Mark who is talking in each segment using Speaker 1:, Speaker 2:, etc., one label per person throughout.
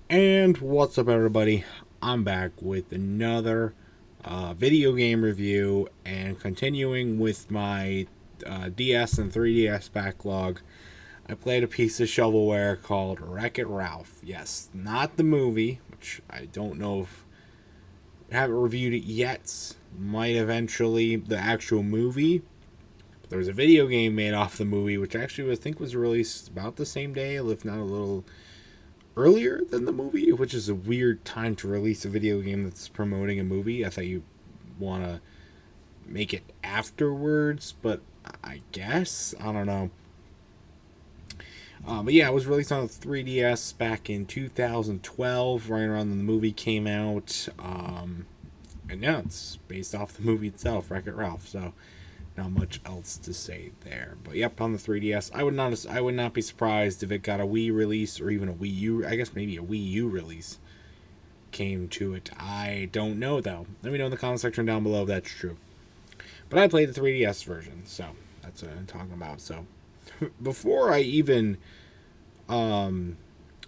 Speaker 1: And what's up, everybody? I'm back with another video game review and continuing with my DS and 3DS backlog. I played a piece of shovelware called Wreck It Ralph. Yes, not the movie, which I don't know if I haven't reviewed it yet. Might eventually the actual movie. But there was a video game made off the movie, which actually I think was released about the same day, if not a little earlier than the movie, which is a weird time to release a video game that's promoting a movie. I thought you want to make it afterwards, but I guess I don't know. But yeah, it was released on the 3DS back in 2012, right around when the movie came out. And yeah, it's based off the movie itself, Wreck It Ralph. So not much else to say there. But yep, on the 3DS, I would not be surprised if it got a Wii release or even a Wii U. I guess maybe a Wii U release came to it. I don't know though. Let me know in the comment section down below if that's true. But I played the 3DS version, so that's what I'm talking about. So before I even um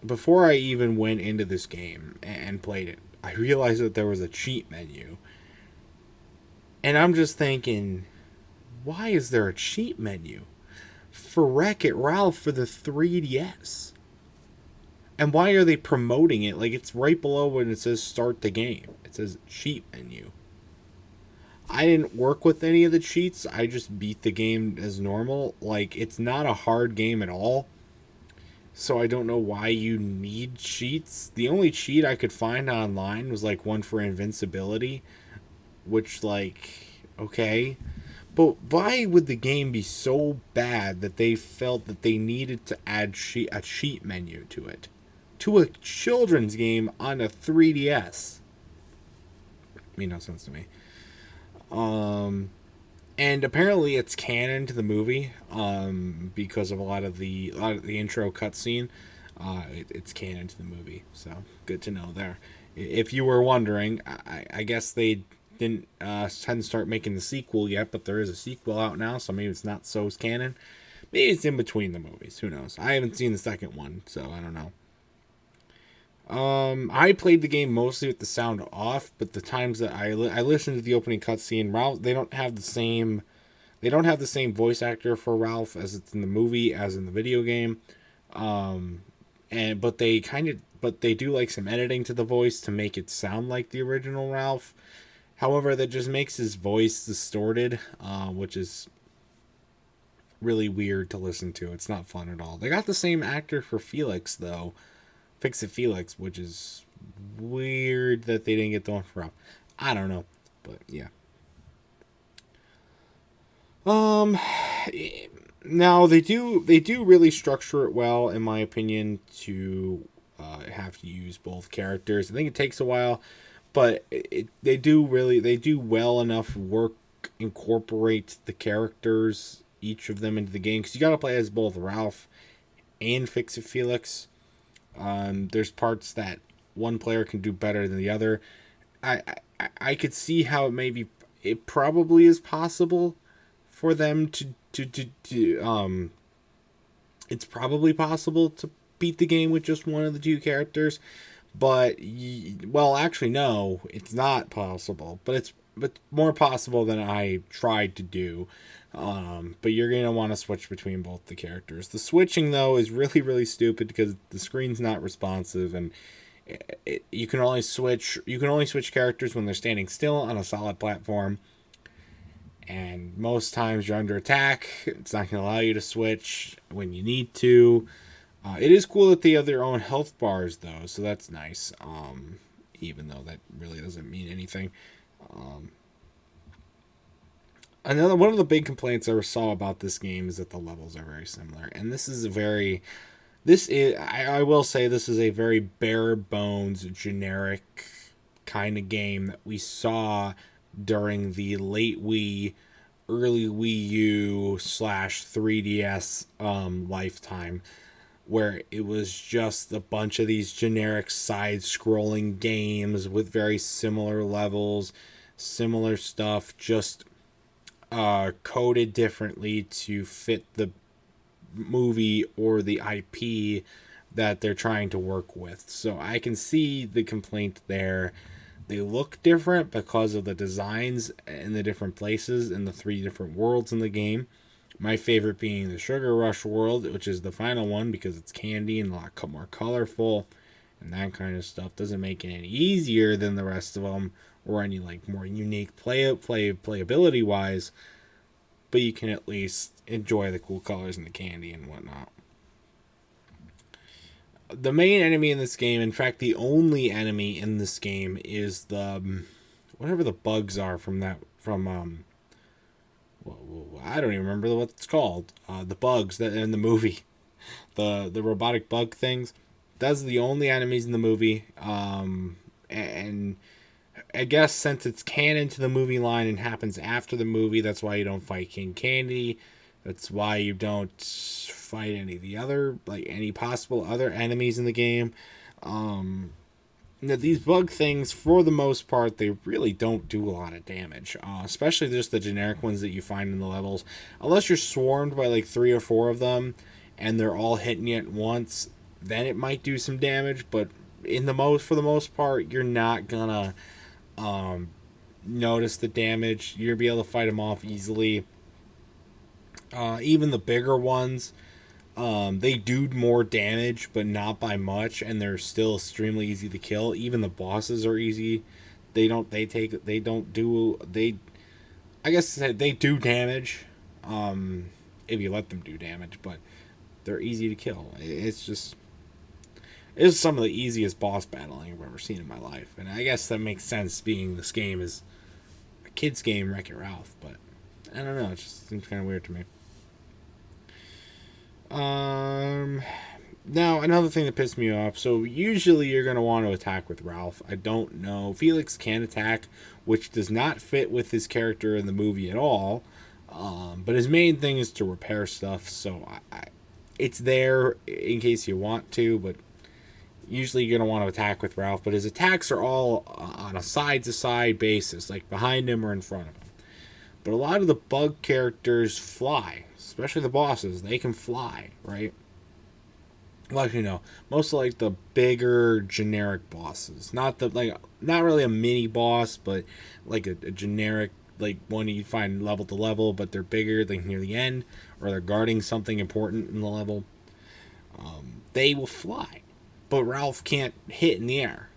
Speaker 1: before I even went into this game and played it, I realized that there was a cheat menu. And I'm just thinking, why is there a cheat menu for Wreck It Ralph for the 3DS? And why are they promoting it? Like, it's right below when it says start the game. It says cheat menu. I didn't work with any of the cheats. I just beat the game as normal. Like, it's not a hard game at all. So I don't know why you need cheats. The only cheat I could find online was like one for invincibility, which, like, okay. But why would the game be so bad that they felt that they needed to add a cheat menu to it? To a children's game on a 3DS? Made no sense to me. Um, and apparently it's canon to the movie because of a lot of the intro cutscene. It's canon to the movie, so good to know there. If you were wondering, I guess they hadn't start making the sequel yet, but there is a sequel out now, so maybe it's not so canon. Maybe it's in between the movies. Who knows? I haven't seen the second one, so I don't know. I played the game mostly with the sound off, but the times that I listened to the opening cutscene, Ralph they don't have the same voice actor for Ralph as it's in the movie as in the video game. Um, and but they do like some editing to the voice to make it sound like the original Ralph. However, that just makes his voice distorted, which is really weird to listen to. It's not fun at all. They got the same actor for Felix though, Fix It Felix, which is weird that they didn't get the one for Ralph. I don't know, but yeah. Um, Now they do really structure it well, in my opinion, to have to use both characters. I think it takes a while, but they do well enough work incorporate the characters, each of them, into the game, because you got to play as both Ralph and Fix It Felix. There's parts that one player can do better than the other. I could see how it probably is possible for them to it's probably possible to beat the game with just one of the two characters, but well, actually no, it's not possible, but more possible than I tried to do. But you're gonna want to switch between both the characters. The switching though is really really stupid because the screen's not responsive, and you can only switch characters when they're standing still on a solid platform, and most times you're under attack. It's not going to allow you to switch when you need to. It is cool that they have their own health bars though, so that's nice. Even though that really doesn't mean anything. Um, Another one of the big complaints I saw about this game is that the levels are very similar, and I will say this is a very bare bones generic kind of game that we saw during the late Wii, early Wii U slash 3DS lifetime, where it was just a bunch of these generic side scrolling games with very similar levels, similar stuff, just coded differently to fit the movie or the IP that they're trying to work with. So I can see the complaint there. They look different because of the designs in the different places in the 3 different worlds in the game. My favorite being the Sugar Rush world, which is the final one because it's candy and a lot more colorful and that kind of stuff. Doesn't make it any easier than the rest of them or any like more unique playability wise, but you can at least enjoy the cool colors and the candy and whatnot. The main enemy in this game, in fact, the only enemy in this game, is the whatever the bugs are from I don't even remember what it's called. The bugs that in the movie, the robotic bug things. That's the only enemies in the movie. And I guess since it's canon to the movie line and happens after the movie, that's why you don't fight King Candy. That's why you don't fight any of the other, like any possible other enemies in the game. These bug things, for the most part, they really don't do a lot of damage. Especially just the generic ones that you find in the levels. Unless you're swarmed by like 3 or 4 of them, and they're all hitting you at once, then it might do some damage. But for the most part, you're not gonna notice the damage. You'll be able to fight them off easily. Even the bigger ones, they do more damage, but not by much, and they're still extremely easy to kill. Even the bosses are easy. I guess they do damage, if you let them do damage, but they're easy to kill. It's some of the easiest boss battling I've ever seen in my life, and I guess that makes sense being this game is a kid's game, Wreck-It Ralph, but I don't know, it just seems kind of weird to me. Now another thing that pissed me off. So usually you're gonna want to attack with Ralph. I don't know. Felix can attack, which does not fit with his character in the movie at all. But his main thing is to repair stuff. So it's there in case you want to, but usually you're gonna want to attack with Ralph. But his attacks are all on a side-to-side basis, like behind him or in front of him. But a lot of the bug characters fly, especially the bosses. They can fly, right? Well, actually, no. Most of like the bigger generic bosses, not really a mini boss, but like a generic like one you find level to level, but they're bigger, like near the end, or they're guarding something important in the level. They will fly, but Ralph can't hit in the air,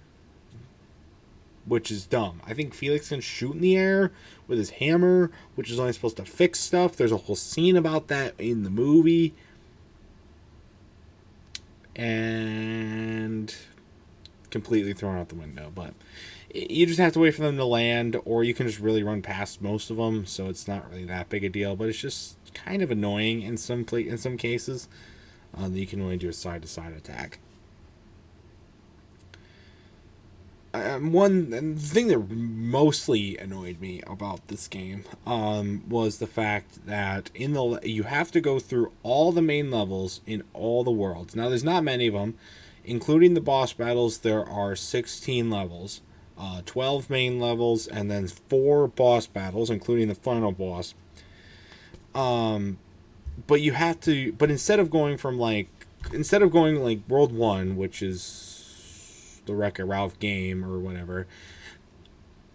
Speaker 1: which is dumb. I think Felix can shoot in the air with his hammer, which is only supposed to fix stuff. There's a whole scene about that in the movie. And completely thrown out the window. But you just have to wait for them to land, or you can just really run past most of them, so it's not really that big a deal. But it's just kind of annoying in some cases that you can only do a side-to-side attack. One thing that mostly annoyed me about this game was the fact that you have to go through all the main levels in all the worlds. Now, there's not many of them, including the boss battles. There are 16 levels, 12 main levels, and then 4 boss battles, including the final boss. But you have to. But instead of going like World 1, which is the Wreck-It Ralph game or whatever,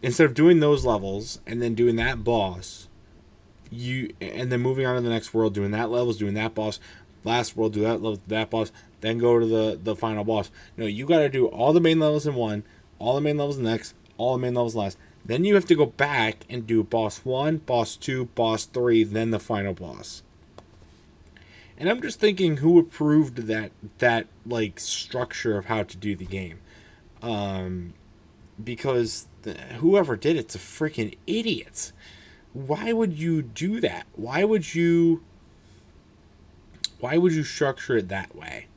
Speaker 1: instead of doing those levels and then doing that boss, and then moving on to the next world, doing that levels, doing that boss, last world, do that level, that boss, then go to the final boss. No, you got to do all the main levels in one, all the main levels in the next, all the main levels last. Then you have to go back and do boss 1, boss 2, boss 3, then the final boss. And I'm just thinking, who approved that like structure of how to do the game? Because whoever did it's a freaking idiot. Why would you do that? Why would you structure it that way?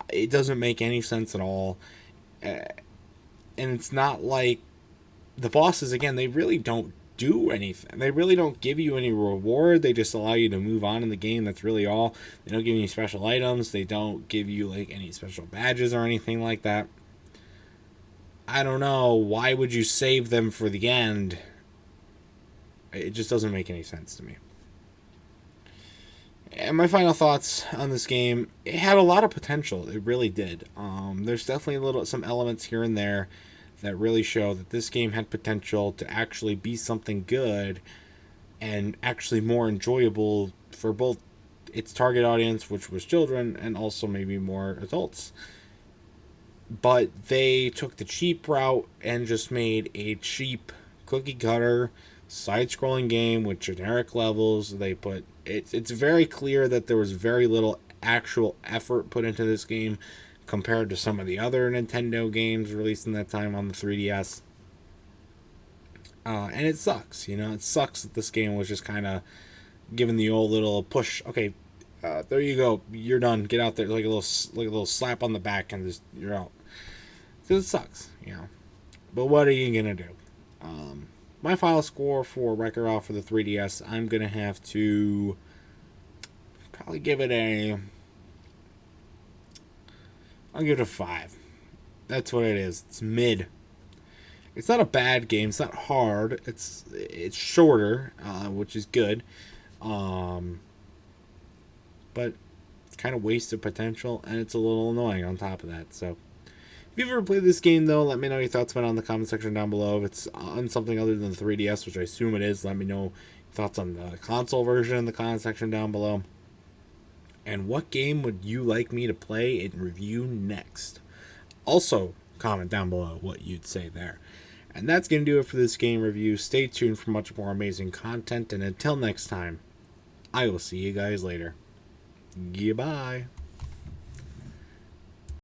Speaker 1: It doesn't make any sense at all. And it's not like the bosses, again, they really don't do anything. They really don't give you any reward. They just allow you to move on in the game. That's really all. They don't give you any special items. They don't give you like any special badges or anything like that. I don't know. Why would you save them for the end? It just doesn't make any sense to me. And my final thoughts on this game, it had a lot of potential. It really did. There's definitely some elements here and there that really show that this game had potential to actually be something good and actually more enjoyable for both its target audience, which was children, and also maybe more adults. But they took the cheap route and just made a cheap cookie cutter side scrolling game with generic levels. They put it's very clear that there was very little actual effort put into this game compared to some of the other Nintendo games released in that time on the 3DS. And it sucks, it sucks that this game was just kind of given the old little push. Okay, there you go, you're done. Get out there, like a little slap on the back, and just you're out. Because it sucks. But what are you gonna do? My final score for Wreck-It Ralph for the 3DS, I'm gonna have to probably give it a. I'll give it a 5. That's what it is. It's mid. It's not a bad game. It's not hard. It's shorter, which is good. Um, but it's kind of wasted potential, and it's a little annoying on top of that. So, if you've ever played this game, though, let me know your thoughts about it in the comment section down below. If it's on something other than the 3DS, which I assume it is, let me know your thoughts on the console version in the comment section down below. And what game would you like me to play and review next? Also, comment down below what you'd say there. And that's going to do it for this game review. Stay tuned for much more amazing content. And until next time, I will see you guys later. Goodbye.